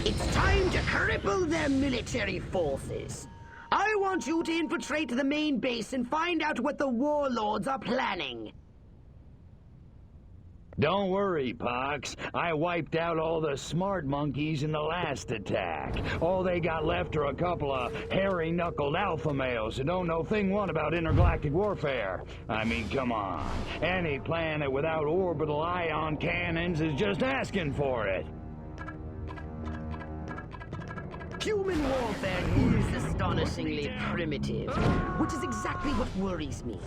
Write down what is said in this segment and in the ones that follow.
It's time to cripple their military forces. I want you to infiltrate the main base and find out what the warlords are planning. Don't worry, Pox. I wiped out all the smart monkeys in the last attack. All they got left are a couple of hairy-knuckled alpha males who don't know thing one about intergalactic warfare. I mean, come on. Any planet without orbital ion cannons is just asking for it. Human warfare is astonishingly primitive, which is exactly what worries me.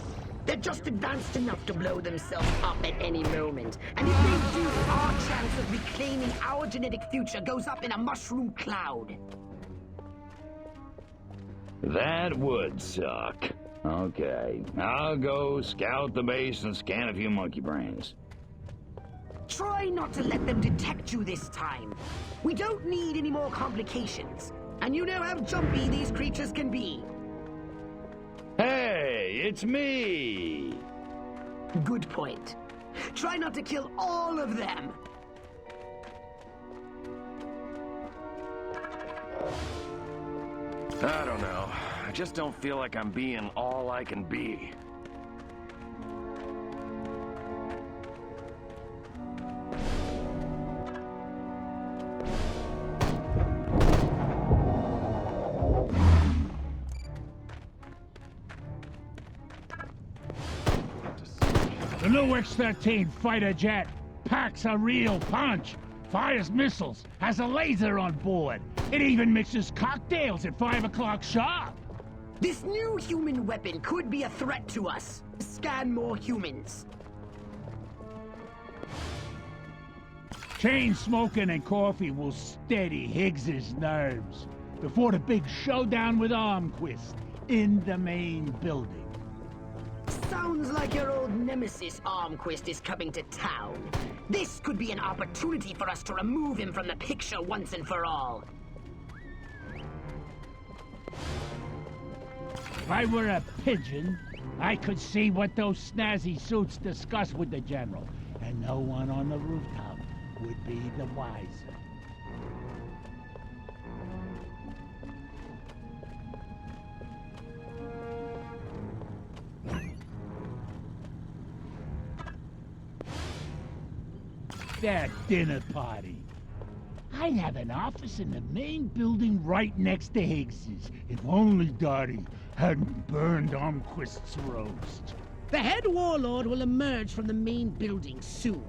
They're just advanced enough to blow themselves up at any moment. And if they do, our chance of reclaiming our genetic future goes up in a mushroom cloud. That would suck. Okay, I'll go scout the base and scan a few monkey brains. Try not to let them detect you this time. We don't need any more complications. And you know how jumpy these creatures can be. Hey, it's me! Good point. Try not to kill all of them. I don't know. I just don't feel like I'm being all I can be. The new X-13 fighter jet packs a real punch, fires missiles, has a laser on board. It even mixes cocktails at 5 o'clock sharp. This new human weapon could be a threat to us. Scan more humans. Chain smoking and coffee will steady Higgs's nerves before the big showdown with Armquist in the main building. Sounds like your old nemesis Armquist is coming to town. This could be an opportunity for us to remove him from the picture once and for all. If I were a pigeon, I could see what those snazzy suits discuss with the General, and no one on the rooftop would be the wiser. That dinner party. I'd have an office in the main building right next to Higgs's, if only Dottie hadn't burned Armquist's roast. The head warlord will emerge from the main building soon.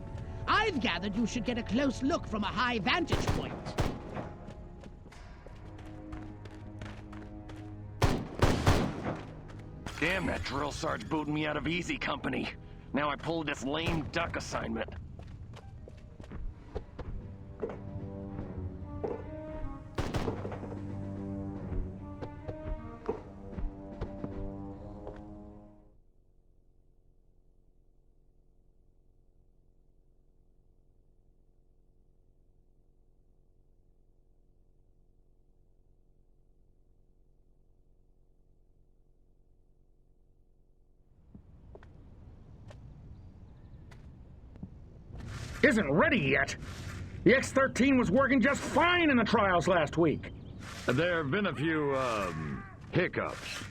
I've gathered you should get a close look from a high vantage point. Damn, that drill sarge booted me out of easy company. Now I pulled this lame duck assignment. Isn't ready yet. The X-13 was working just fine in the trials last week. There have been a few, hiccups.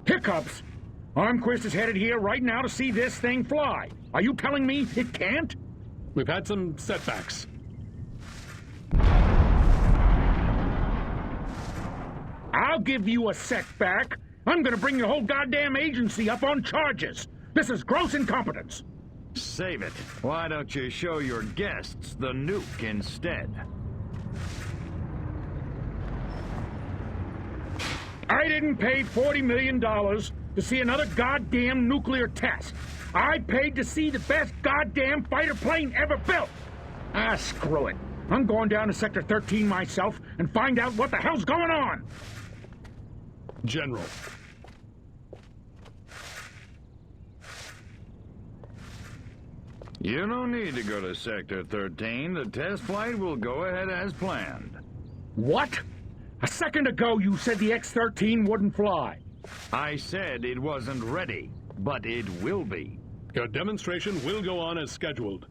Hiccups? Armquist is headed here right now to see this thing fly. Are you telling me it can't? We've had some setbacks. I'll give you a setback. I'm gonna bring your whole goddamn agency up on charges. This is gross incompetence. Save it. Why don't you show your guests the nuke instead? I didn't pay $40 million to see another goddamn nuclear test. I paid to see the best goddamn fighter plane ever built. Ah, screw it. I'm going down to Sector 13 myself and find out what the hell's going on. General. You don't need to go to Sector 13. The test flight will go ahead as planned. What? A second ago you said the X-13 wouldn't fly. I said it wasn't ready, but it will be. Your demonstration will go on as scheduled.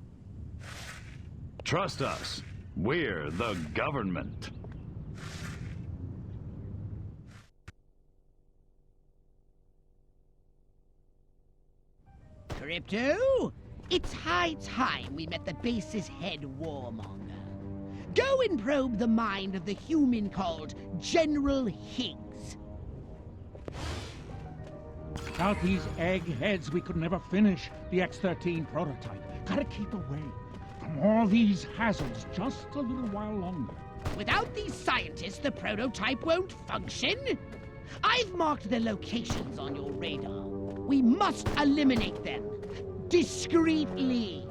Trust us. We're the government. Crypto, it's high time we met the base's head warmonger. Go and probe the mind of the human called General Higgs. Without these eggheads, we could never finish the X-13 prototype. Gotta keep away from all these hazards just a little while longer. Without these scientists, the prototype won't function. I've marked their locations on your radar. We must eliminate them. Discreetly.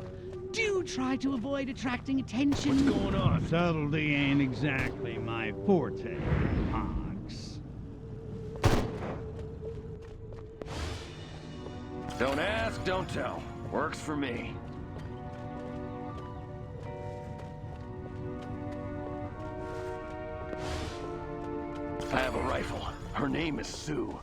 Do try to avoid attracting attention. What's going on? Subtlety ain't exactly my forte, Hawks. Don't ask, don't tell. Works for me. I have a rifle. Her name is Sue.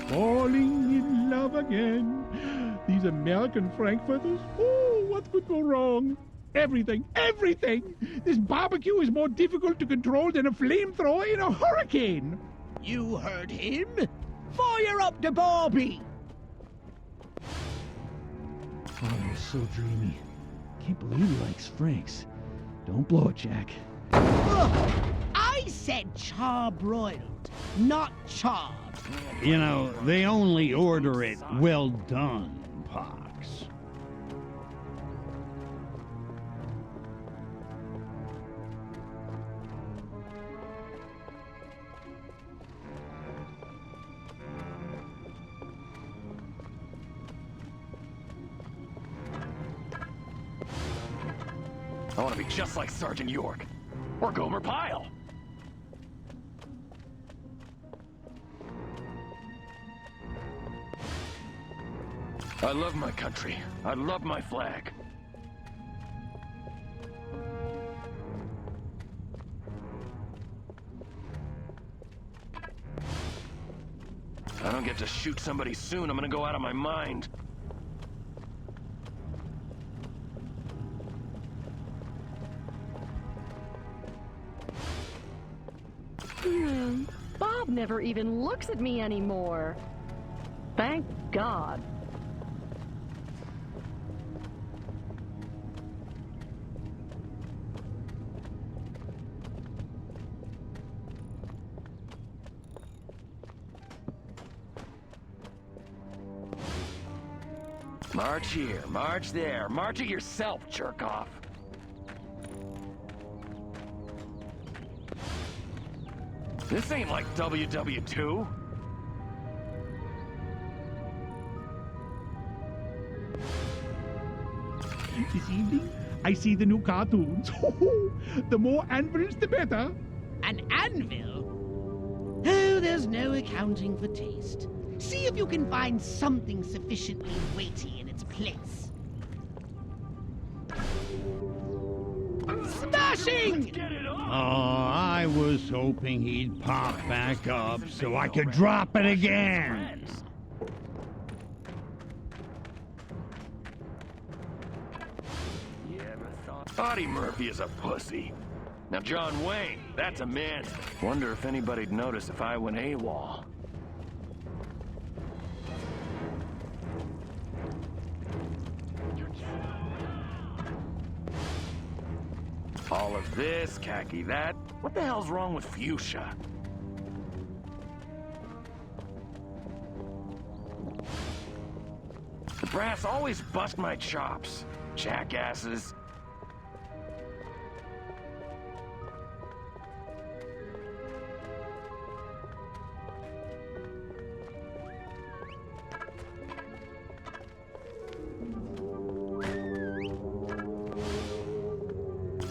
Falling in love again. These American Frankfurters? Oh, what could go wrong? Everything, everything! This barbecue is more difficult to control than a flamethrower in a hurricane! You heard him? Fire up the Barbie! Oh, you're so dreamy. Can't believe he likes Franks. Don't blow it, Jack. Ugh, I said charbroiled, not charred. You know, they only order it well done, Pox. I want to be just like Sergeant York. Or Gomer Pyle. I love my country. I love my flag. If I don't get to shoot somebody soon, I'm gonna go out of my mind. Bob never even looks at me anymore. Thank God. March here, march there, march it yourself, jerk off. This ain't like WW2. This evening, I see the new cartoons. The more anvils, the better. An anvil? Oh, there's no accounting for taste. See if you can find something sufficiently weighty in its place. Smashing! Oh, I was hoping he'd pop back up so I could drop it again. You ever thought Buddy Murphy is a pussy? Now John Wayne, that's a man. Wonder if anybody'd notice if I went AWOL. All of this, khaki that. What the hell's wrong with fuchsia? The brass always bust my chops. Jackasses.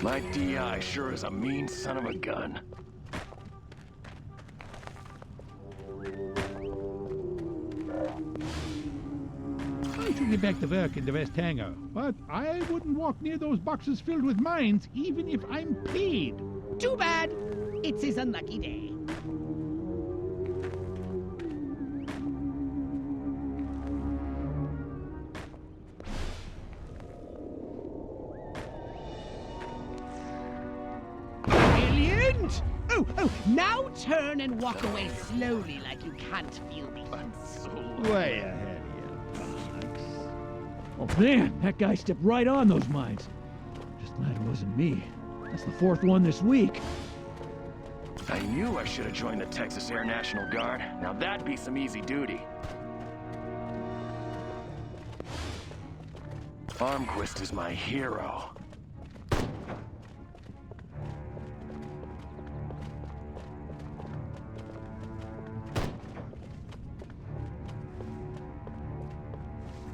My DI sure is a mean son of a gun. I should get back to work in the West Hangar, but I wouldn't walk near those boxes filled with mines, even if I'm paid. Too bad. It's his unlucky day. Now turn and walk away slowly like you can't feel me. Way ahead of you, Fox. Oh man, that guy stepped right on those mines. Just glad it wasn't me. That's the 4th one this week. I knew I should have joined the Texas Air National Guard. Now that'd be some easy duty. Armquist is my hero.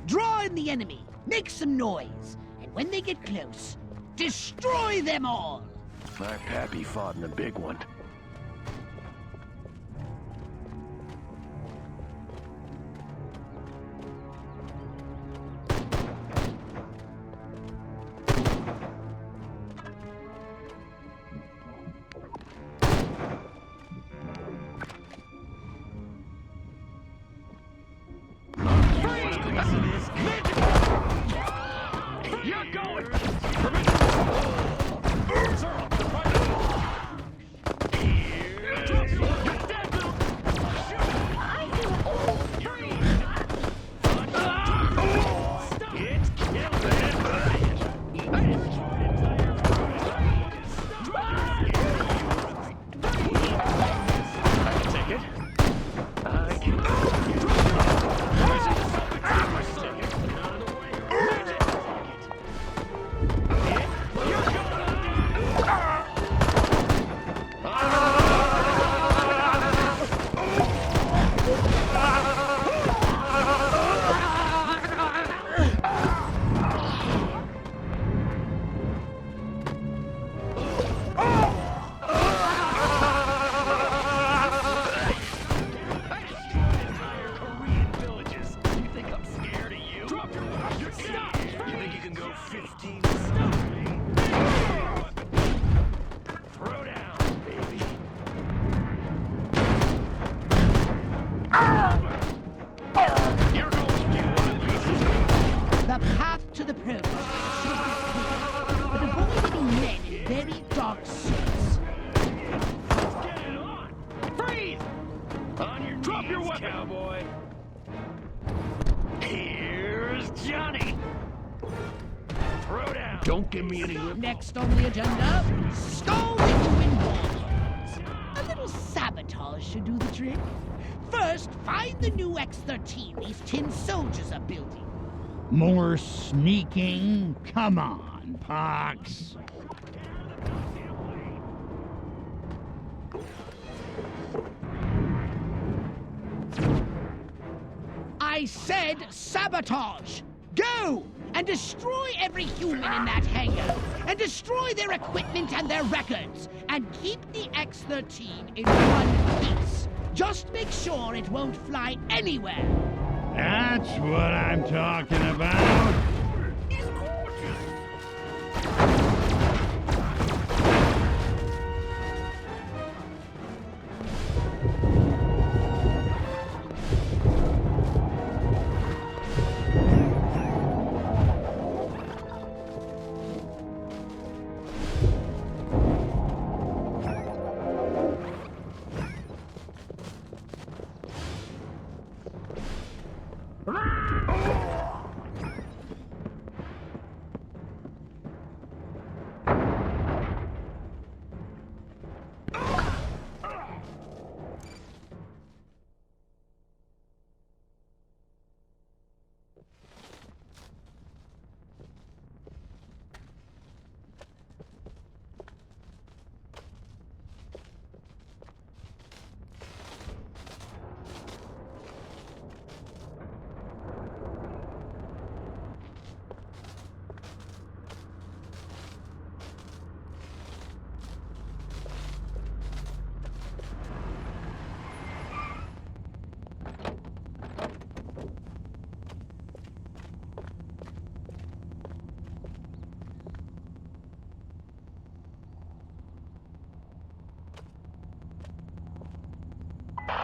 Draw in the enemy, make some noise, and when they get close, destroy them all! My pappy fought in the big one. The path to the program should be clear, but avoid any men in very dark suits. Let's get it on! Freeze! On your Drop knees, your weapon, cowboy! Here's Johnny! Throw down! Don't give me any lip. Next on the agenda, scalding human warlords. A little sabotage should do the trick. First, find the new X-13 these tin soldiers are building. More sneaking? Come on, Pox. I said sabotage! Go! And destroy every human in that hangar! And destroy their equipment and their records! And keep the X-13 in one piece! Just make sure it won't fly anywhere! That's what I'm talking about.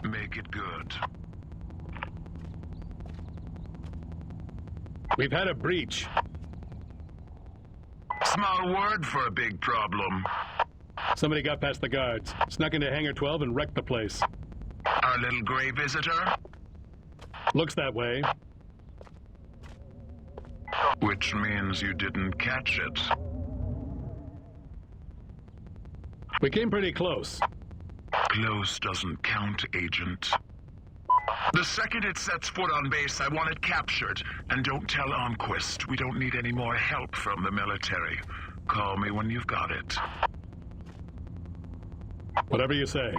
Make it good. We've had a breach. Small word for a big problem. Somebody got past the guards, snuck into Hangar 12 and wrecked the place. Our little gray visitor? Looks that way. Which means you didn't catch it. We came pretty close. Close doesn't count, Agent. The second it sets foot on base, I want it captured. And don't tell Armquist. We don't need any more help from the military. Call me when you've got it. Whatever you say.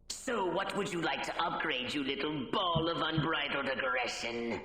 So what would you like to upgrade, you little ball of unbridled aggression?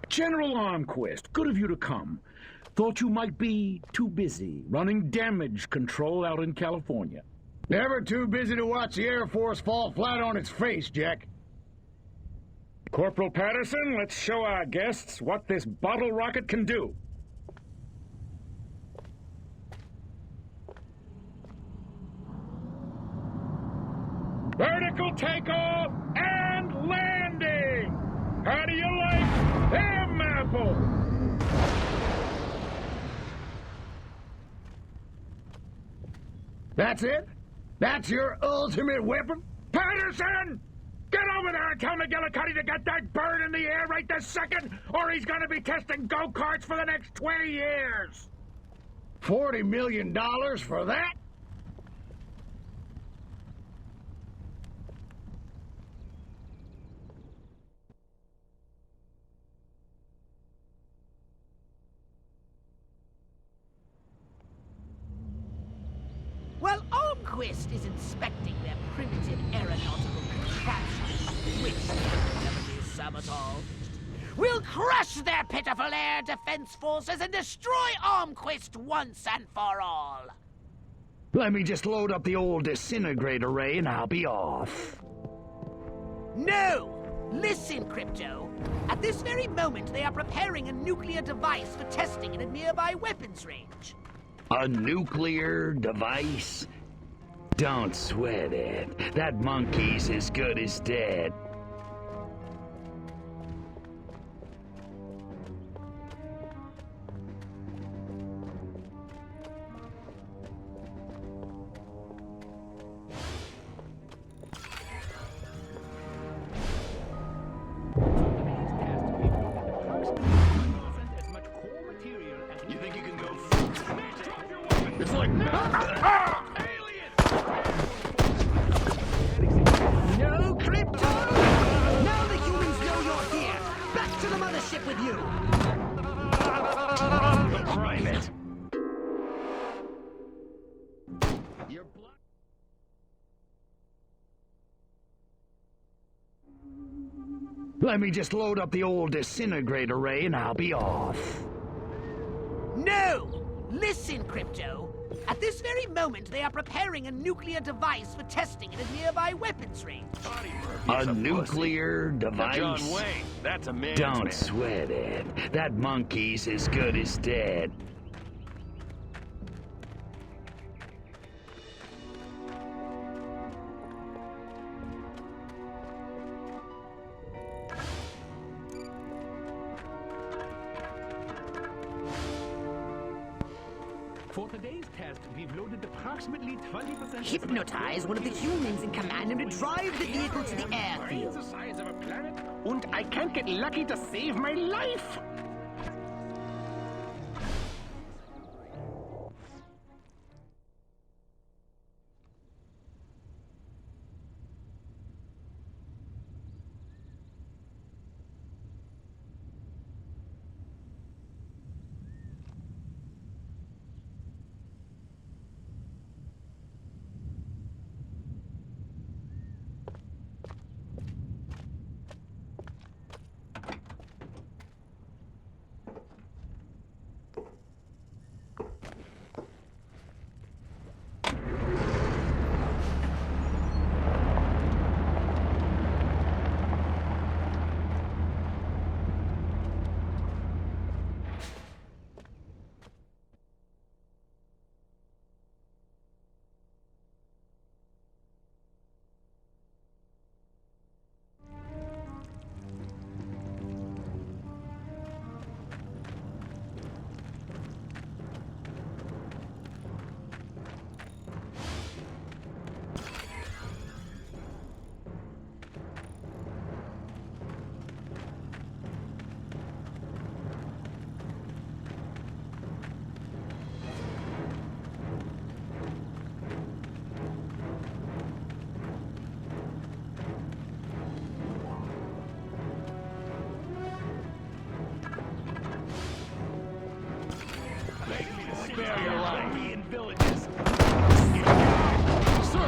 General Armquist, good of you to come. Thought you might be too busy running damage control out in California. Never too busy to watch the Air Force fall flat on its face, Jack. Corporal Patterson, let's show our guests what this bottle rocket can do. Vertical takeoff and landing! How do you like them apples? That's it? That's your ultimate weapon? Patterson! Get over there and tell McGillicuddy to get that bird in the air right this second, or he's gonna be testing go-karts for the next 20 years! $40 million for that? While Almquist is inspecting their primitive aeronautical contraptions, which will be sabotaged, we'll crush their pitiful air defense forces and destroy Almquist once and for all. Let me just load up the old disintegrate array and I'll be off. No! Listen, Crypto. At this very moment, they are preparing a nuclear device for testing in a nearby weapons range. A nuclear device? Don't sweat it. That monkey's as good as dead. It's like No, Crypto! Now the humans know you're here! Back to the mothership with you! private. Let me just load up the old disintegrate array and I'll be off. No! Listen, Crypto. At this very moment, they are preparing a nuclear device for testing at a nearby weapons range. A nuclear device? Now, John Wayne, that's a man's Don't man. sweat it. That monkey's as good as dead. For today's test, we've loaded approximately 20%. Hypnotize one of the humans and command him to drive the vehicle to the Brains airfield. the size of a planet, and I can't get lucky to save my life. Spare your life. In villages. Sir!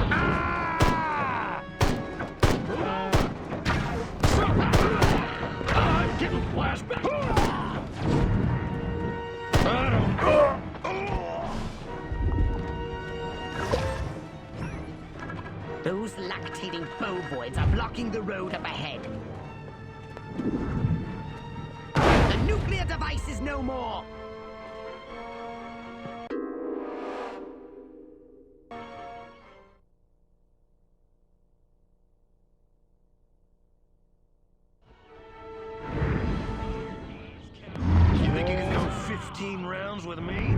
I'm getting flashback. Those lactating bovoids are blocking the road up ahead. The nuclear device is no more! You think you can go 15 rounds with me?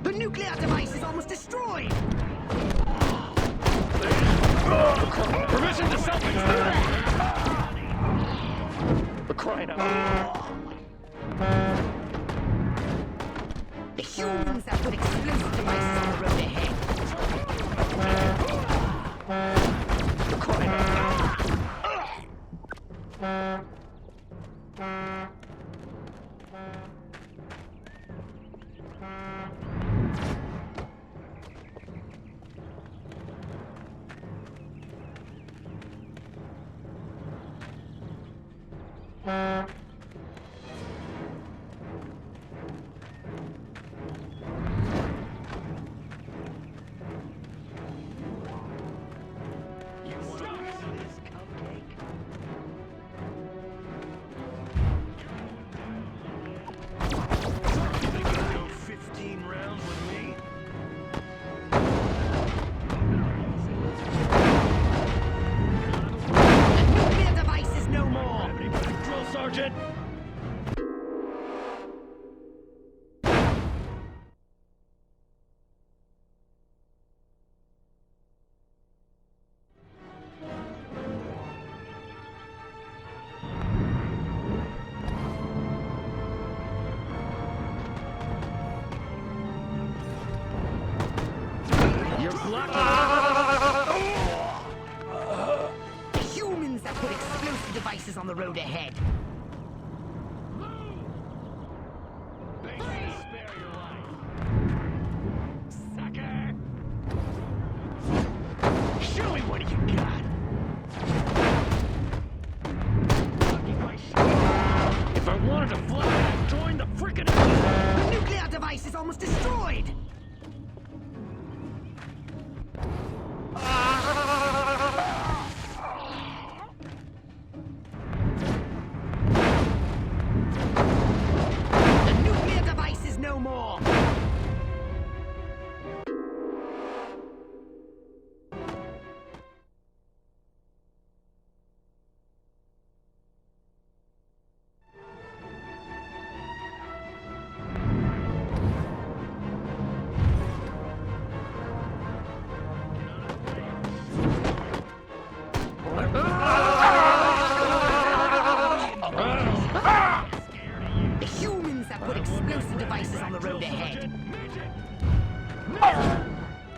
The nuclear device is almost destroyed! Permission to self-extend! For crying out loud. humans that put explosive devices on the road ahead. Humans that put explosive devices on the road ahead. Show me what you got. If I wanted to fly, I'd join the frickin' The nuclear device is almost destroyed. The nuclear device is no more. The humans that put explosive devices on the road ahead.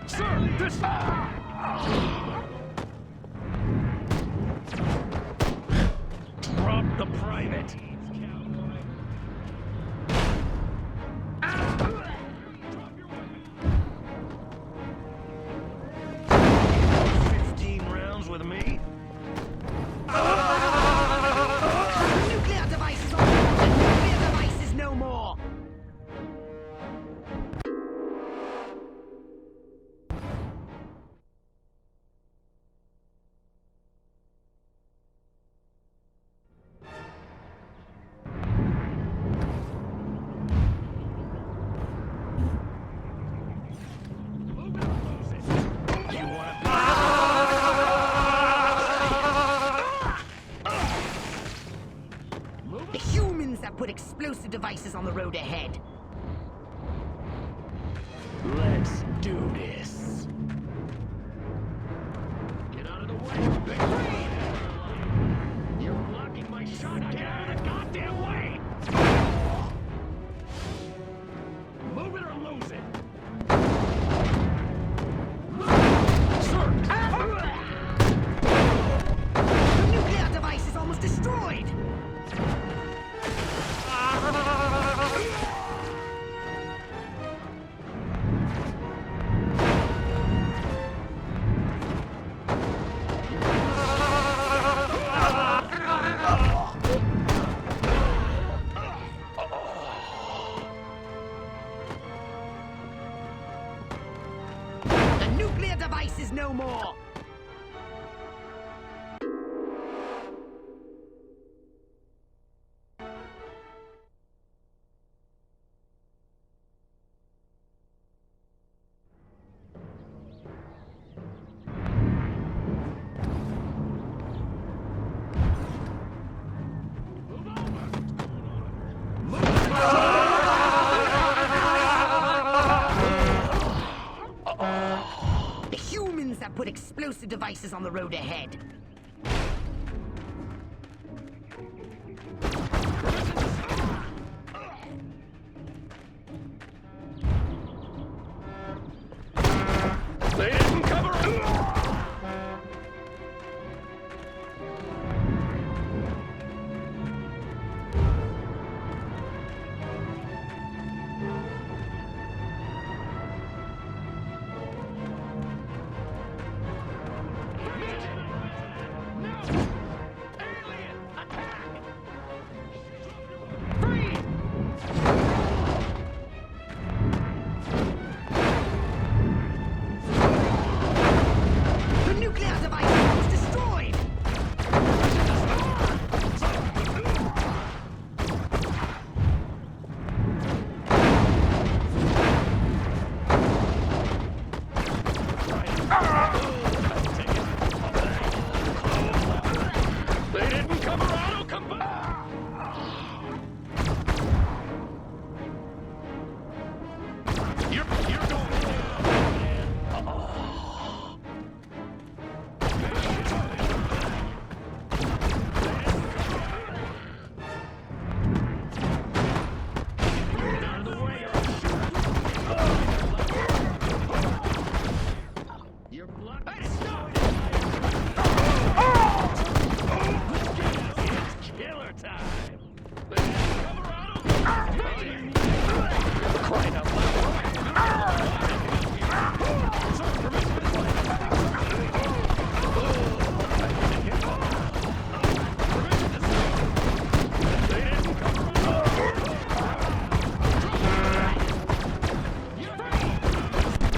Sir, this... Drop the private. With me? The nuclear device is on. The nuclear device is no more. The humans that put explosive devices on the road ahead. Let's do this. Get out of the way, Big Green! You're blocking my shot. Get out of the goddamn way! Move it or lose it. Sir! The nuclear device is almost destroyed. The nuclear device is no more. The humans that put explosive devices on the road ahead. time! Crying out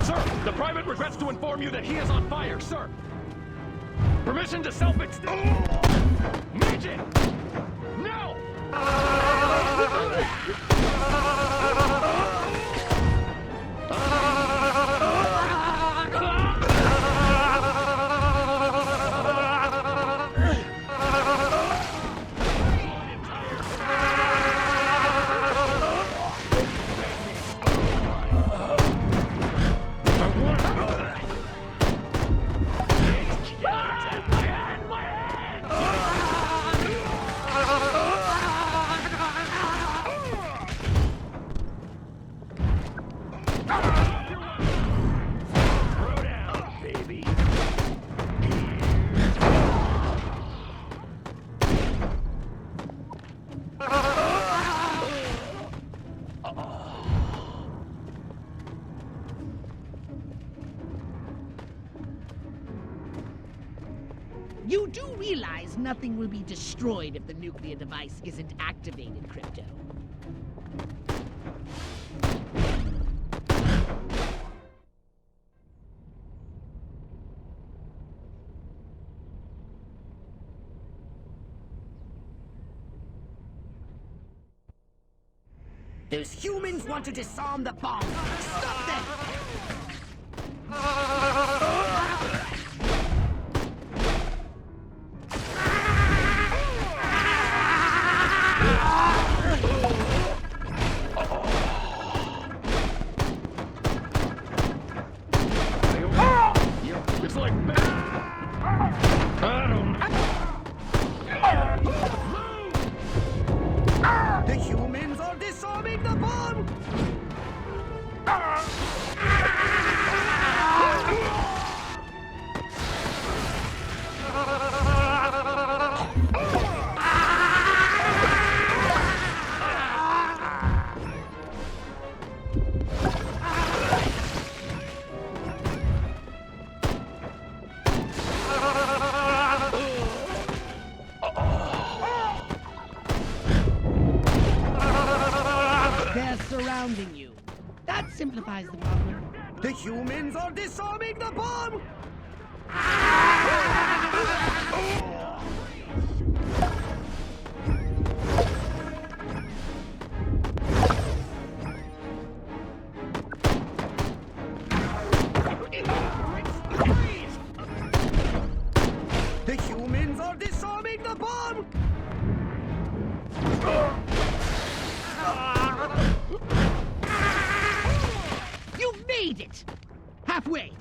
Sir, the private regrets to inform you that he is on fire, sir! Permission to self-extinct! Magic! No! You do realize nothing will be destroyed if the nuclear device isn't activated, Crypto. Those humans want to disarm the bomb. Stop them! It's like... I don't... The humans are disarming the bomb! They're surrounding you. That simplifies the problem. The humans are disarming the bomb! The humans are disarming the bomb! You've made it! Halfway!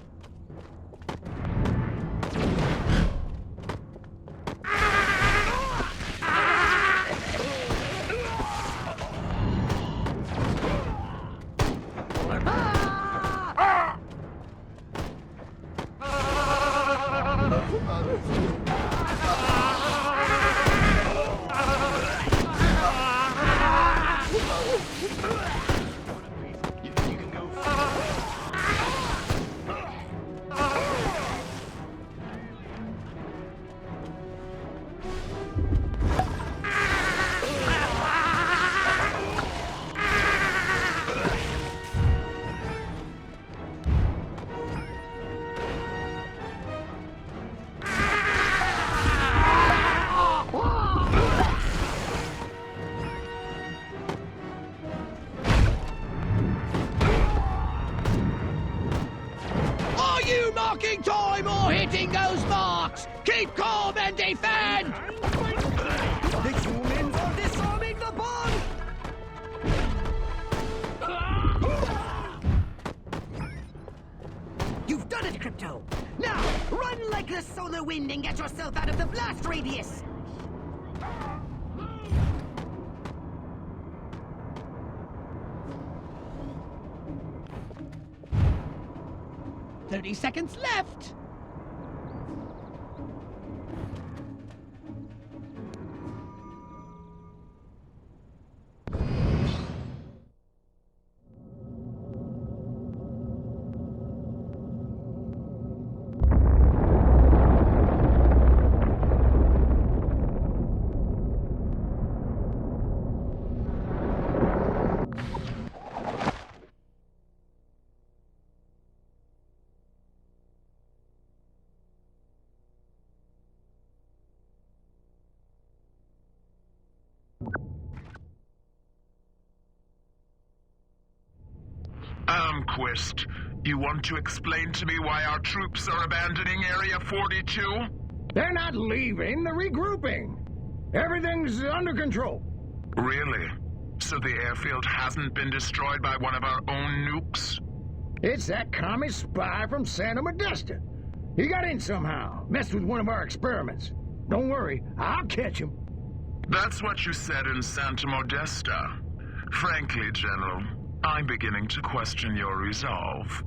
Are you marking time or hitting those marks? Keep calm and defend! The humans are disarming the bomb! You've done it, Crypto! Now, run like the solar wind and get yourself out of the blast radius! 30 seconds left! Armquist, you want to explain to me why our troops are abandoning Area 42? They're not leaving, they're regrouping. Everything's under control. Really? So the airfield hasn't been destroyed by one of our own nukes? It's that commie spy from Santa Modesta. He got in somehow, messed with one of our experiments. Don't worry, I'll catch him. That's what you said in Santa Modesta. Frankly, General, I'm beginning to question your resolve.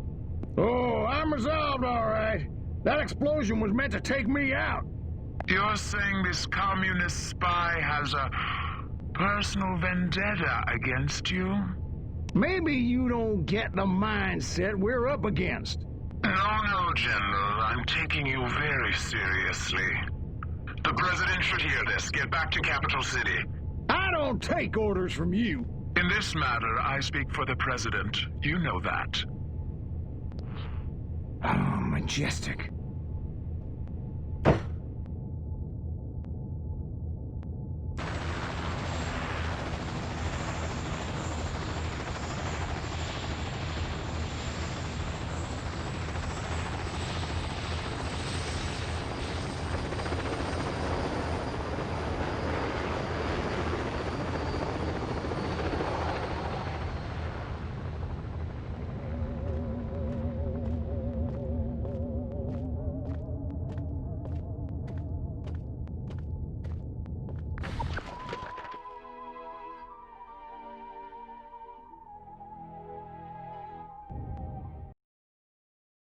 Oh, I'm resolved, all right. That explosion was meant to take me out. You're saying this communist spy has a personal vendetta against you? Maybe you don't get the mindset we're up against. No, General. I'm taking you very seriously. The President should hear this. Get back to Capital City. I don't take orders from you. In this matter, I speak for the President. You know that. Oh, majestic.